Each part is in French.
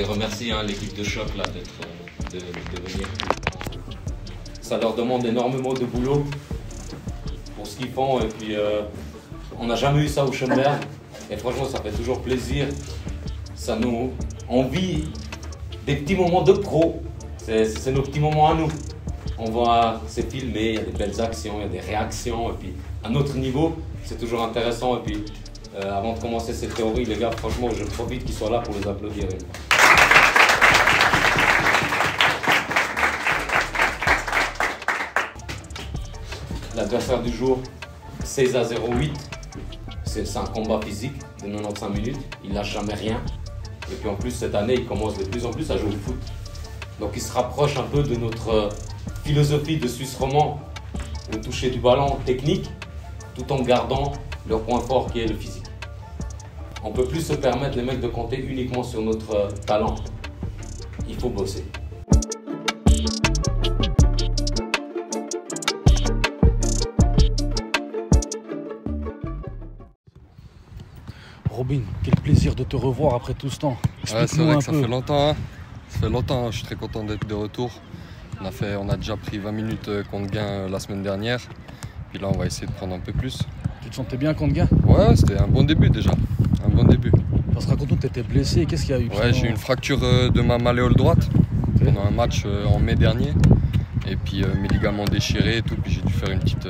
remercie l'équipe de Choc là, de venir. Ça leur demande énormément de boulot pour ce qu'ils font. Et puis, on n'a jamais eu ça au Schönberg. Et franchement, ça fait toujours plaisir. On vit des petits moments de pro. C'est nos petits moments à nous. On voit, c'est filmé, il y a des belles actions, il y a des réactions. Et puis, à notre niveau, c'est toujours intéressant. Et puis, avant de commencer cette théorie, les gars, franchement, je profite qu'ils soient là pour les applaudir. L'adversaire du jour, César 08. C'est un combat physique de 95 minutes. Il lâche jamais rien. Et puis en plus, cette année, il commence de plus en plus à jouer au foot. Donc il se rapproche un peu de notre philosophie de Suisse romand, de toucher du ballon technique, tout en gardant leur point fort qui est le physique. On ne peut plus se permettre, les mecs, de compter uniquement sur notre talent. Il faut bosser. Robin, quel plaisir de te revoir après tout ce temps. Ouais, c'est vrai que ça fait longtemps. Hein. Ça fait longtemps, je suis très content d'être de retour. On a déjà pris 20 minutes contre Gain la semaine dernière. Puis là, on va essayer de prendre un peu plus. Tu te sentais bien contre Gain? Ouais, c'était un bon début déjà. Un bon début. Parce que raconte-nous, tu étais blessé. Qu'est-ce qu'il y a eu? Ouais, j'ai eu une fracture de ma malléole droite pendant un match en mai dernier. Et puis mes ligaments déchirés et tout. Puis j'ai dû faire une petite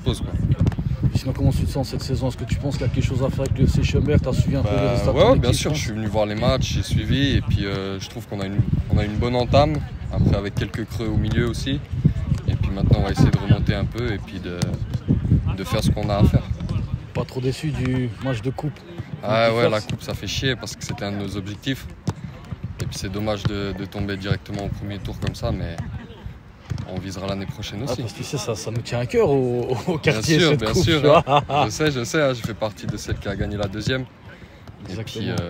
pause, quoi. Sinon, comment tu te sens cette saison? Est-ce que tu penses qu'il y a quelque chose à faire avec le FC Schönberg? Tu as suivi un peu les résultats? Ouais, bien sûr, je suis venu voir les matchs, j'ai suivi et puis je trouve qu'on a une bonne entame, après avec quelques creux au milieu aussi. Et puis maintenant on va essayer de remonter un peu et puis de faire ce qu'on a à faire. Pas trop déçu du match de coupe? Ah ouais, la coupe ça fait chier parce que c'était un de nos objectifs. Et puis c'est dommage de tomber directement au premier tour comme ça, mais on visera l'année prochaine aussi. Parce que tu sais, ça nous tient à cœur au quartier. Bien sûr. Hein. Je sais, hein, je fais partie de celle qui a gagné la deuxième. Exactement. Et puis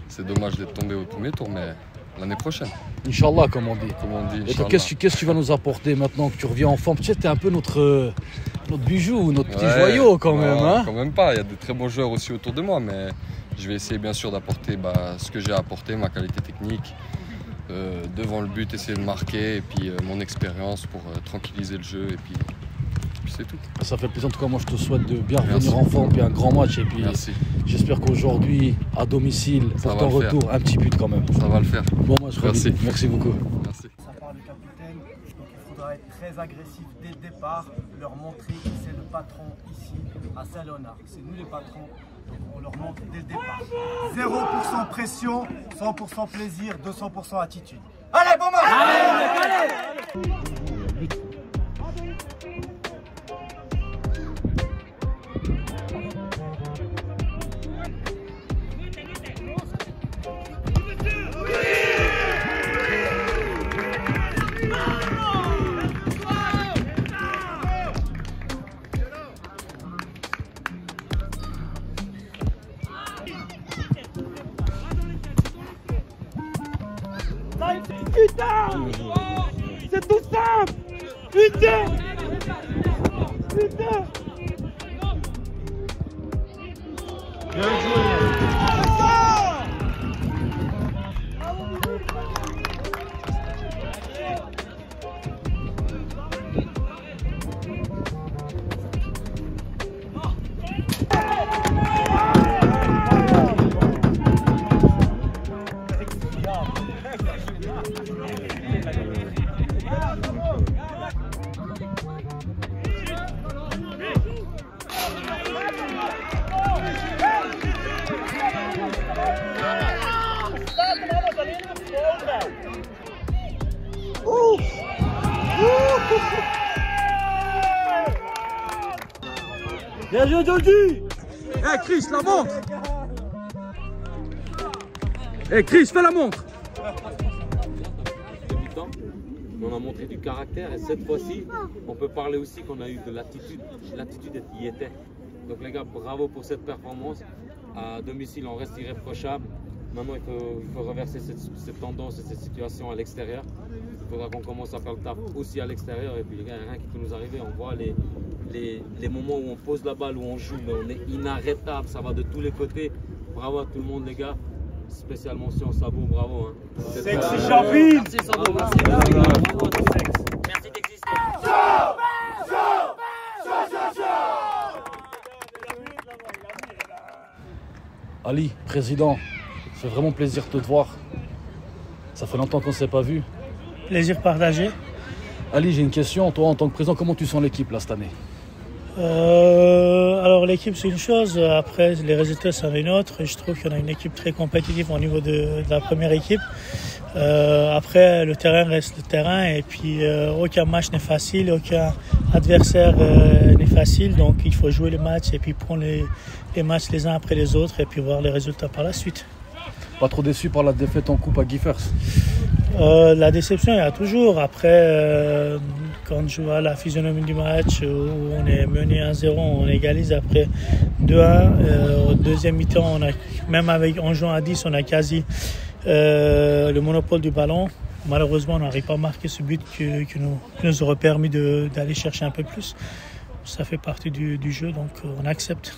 c'est dommage d'être tombé au premier tour, mais l'année prochaine. Inch'Allah, comme on dit. Et donc, qu'est-ce que tu vas nous apporter maintenant que tu reviens en forme? Tu sais, t'es un peu notre bijou, notre petit joyau quand même. Hein, quand même pas, il y a de très bons joueurs aussi autour de moi, mais je vais essayer bien sûr d'apporter ce que j'ai apporté, ma qualité technique. Devant le but, essayer de marquer et puis mon expérience pour tranquilliser le jeu et puis c'est tout. Ça fait plaisir en tout cas, moi je te souhaite de bien revenir en forme puis un grand match et puis j'espère qu'aujourd'hui à domicile pour ton retour un petit but quand même. Ça va le faire. Bon match. Merci beaucoup. Merci. Ça part le capitaine, donc il faudra être très agressif dès le départ, leur montrer qui c'est le patron ici à Saint-Léonard. C'est nous les patrons. Donc on leur montre dès le départ. 0% pression, 100% plaisir, 200% attitude. Allez, bon match! Allez! Putain! C'est tout simple! Putain! Putain! Bien joué! Bien joué, Jordi! Hey Chris, la montre! Hey Chris, fais la montre! On a montré du caractère et cette fois-ci, on peut parler aussi qu'on a eu de l'attitude. L'attitude y était. Donc les gars, bravo pour cette performance. À domicile, on reste irréprochable. Maintenant, il faut reverser cette tendance et cette situation à l'extérieur. Il faudra qu'on commence à faire le taf aussi à l'extérieur. Et puis les gars, il n'y a rien qui peut nous arriver. On voit les moments où on pose la balle, où on joue, mais on est inarrêtable. Ça va de tous les côtés. Bravo à tout le monde les gars. Spéciale mention Sabou, bravo. Hein. Sexy Chapi. Merci Sabou, merci. Bravo. Merci d'exister. Ali, président, ça fait vraiment plaisir de te voir. Ça fait longtemps qu'on ne s'est pas vu. Plaisir partagé. Ali, j'ai une question. Toi, en tant que président, comment tu sens l'équipe là cette année? Alors l'équipe c'est une chose, après les résultats c'en est une autre. Je trouve qu'on a une équipe très compétitive au niveau de la première équipe. Après le terrain reste le terrain et puis aucun match n'est facile, aucun adversaire n'est facile. Donc il faut jouer les matchs et puis prendre les matchs les uns après les autres et puis voir les résultats par la suite. Pas trop déçu par la défaite en coupe à Guifers? La déception il y a toujours. Après quand je vois la physionomie du match où on est mené 1-0, on égalise après 2-1. Au deuxième mi-temps, même en jouant à 10, on a quasi le monopole du ballon. Malheureusement, on n'arrive pas à marquer ce but qui nous aurait permis d'aller chercher un peu plus. Ça fait partie du jeu, donc on accepte.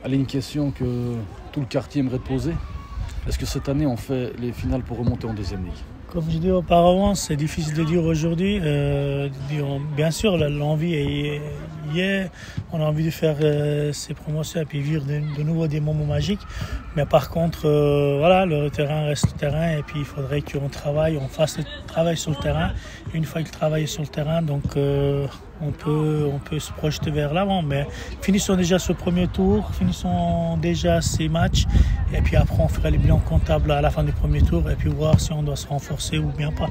Allez, une question que tout le quartier aimerait te poser. Est-ce que cette année, on fait les finales pour remonter en deuxième ligue? Comme je disais auparavant, c'est difficile de dire aujourd'hui. Bien sûr, l'envie y est. On a envie de faire ces promotions et puis vivre de nouveau des moments magiques. Mais par contre, voilà, le terrain reste le terrain et puis il faudrait qu'on travaille, on fasse le travail sur le terrain. Une fois que le travail est sur le terrain, donc on peut se projeter vers l'avant. Mais finissons déjà ce premier tour, finissons déjà ces matchs et puis après on fera les bilans comptables à la fin du premier tour et puis voir si on doit se renforcer ou bien pas.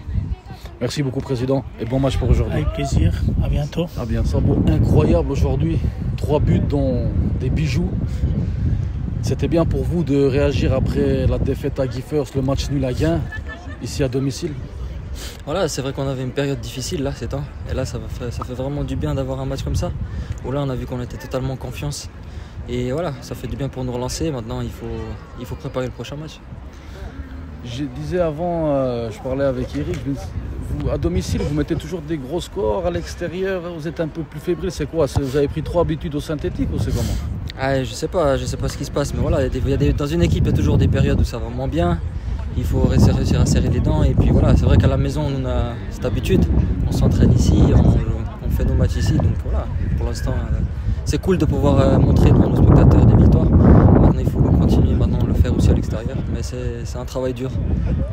Merci beaucoup, président, et bon match pour aujourd'hui. Avec plaisir, à bientôt. À bientôt. Sabou, incroyable aujourd'hui, 3 buts dont des bijoux. C'était bien pour vous de réagir après la défaite à Guifers, le match nul à Gain, ici à domicile? Voilà, c'est vrai qu'on avait une période difficile là ces temps. Et là, ça fait vraiment du bien d'avoir un match comme ça. Où là, on a vu qu'on était totalement en confiance. Et voilà, ça fait du bien pour nous relancer. Maintenant, il faut préparer le prochain match. Je disais avant, je parlais avec Eric, vous, à domicile, vous mettez toujours des gros scores, à l'extérieur, vous êtes un peu plus fébrile. C'est quoi? Vous avez pris trop habitude au synthétique ou c'est comment? Je sais pas ce qui se passe. Mais voilà, dans une équipe, il y a toujours des périodes où ça va moins bien. Il faut réussir à serrer les dents. Et puis voilà, c'est vrai qu'à la maison, on a cette habitude. On s'entraîne ici, on fait nos matchs ici. Donc voilà, pour l'instant, c'est cool de pouvoir montrer devant nos spectateurs des victoires. Maintenant, il faut continuer à le faire aussi à l'extérieur. Mais c'est un travail dur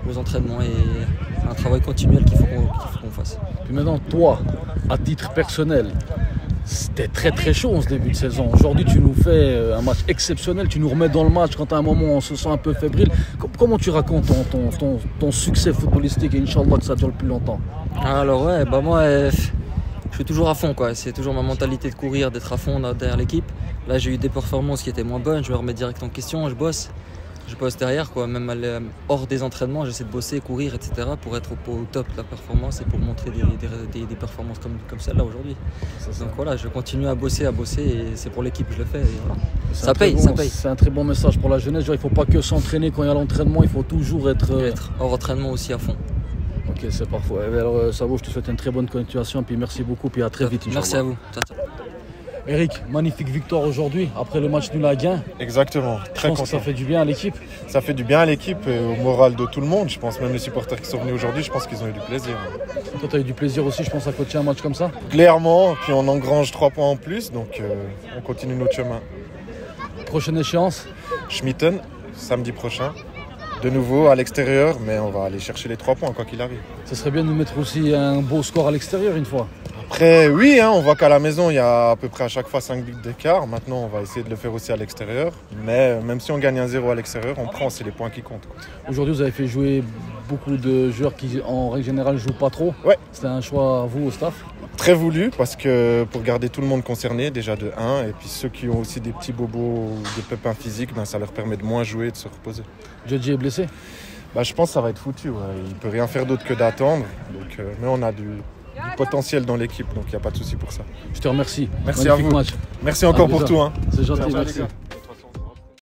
aux entraînements et un travail continuel qu'il faut qu'on fasse. Puis maintenant, toi, à titre personnel, c'était très très chaud en ce début de saison. Aujourd'hui, tu nous fais un match exceptionnel, tu nous remets dans le match quand à un moment on se sent un peu fébrile. Comment tu racontes ton succès footballistique et Inch'Allah que ça dure le plus longtemps? Alors ouais, moi je suis toujours à fond quoi. C'est toujours ma mentalité de courir, d'être à fond derrière l'équipe. Là j'ai eu des performances qui étaient moins bonnes, je me remets direct en question, je bosse derrière quoi. Même hors des entraînements, j'essaie de bosser, courir, etc. pour être au top de la performance et pour montrer des performances comme celle-là aujourd'hui. Donc voilà, je continue à bosser et c'est pour l'équipe que je le fais. Et voilà. Ça paye. C'est un très bon message pour la jeunesse. Il ne faut pas que s'entraîner quand il y a l'entraînement, il faut toujours être hors entraînement aussi à fond. Ok, c'est parfait. Alors Sabou, je te souhaite une très bonne continuation, puis merci beaucoup, puis à très vite. Merci à vous. Eric, magnifique victoire aujourd'hui après le match nul à Gain. Exactement, très content. Je pense que ça fait du bien à l'équipe. Ça fait du bien à l'équipe et au moral de tout le monde. Je pense même les supporters qui sont venus aujourd'hui, je pense qu'ils ont eu du plaisir. Toi, tu as eu du plaisir aussi, je pense, à coacher un match comme ça? Clairement, puis on engrange 3 points en plus, donc on continue notre chemin. Prochaine échéance? Schmitten, samedi prochain. De nouveau à l'extérieur, mais on va aller chercher les 3 points quoi qu'il arrive. Ce serait bien de nous mettre aussi un beau score à l'extérieur une fois. Après, oui, on voit qu'à la maison, il y a à peu près à chaque fois 5 buts d'écart. Maintenant, on va essayer de le faire aussi à l'extérieur. Mais même si on gagne 1-0 à l'extérieur, on prend, c'est les points qui comptent. Aujourd'hui, vous avez fait jouer beaucoup de joueurs qui, en règle générale, ne jouent pas trop. Ouais. C'était un choix à vous, au staff? Très voulu, parce que pour garder tout le monde concerné, déjà de 1. Et puis ceux qui ont aussi des petits bobos ou des pépins physiques, ça leur permet de moins jouer et de se reposer. Djadji est blessé? Je pense que ça va être foutu. Ouais. Il ne peut rien faire d'autre que d'attendre. Donc, mais on a du potentiel dans l'équipe, donc il n'y a pas de souci pour ça. Je te remercie. Merci à vous. Match. Merci encore pour tout. C'est gentil, merci. merci.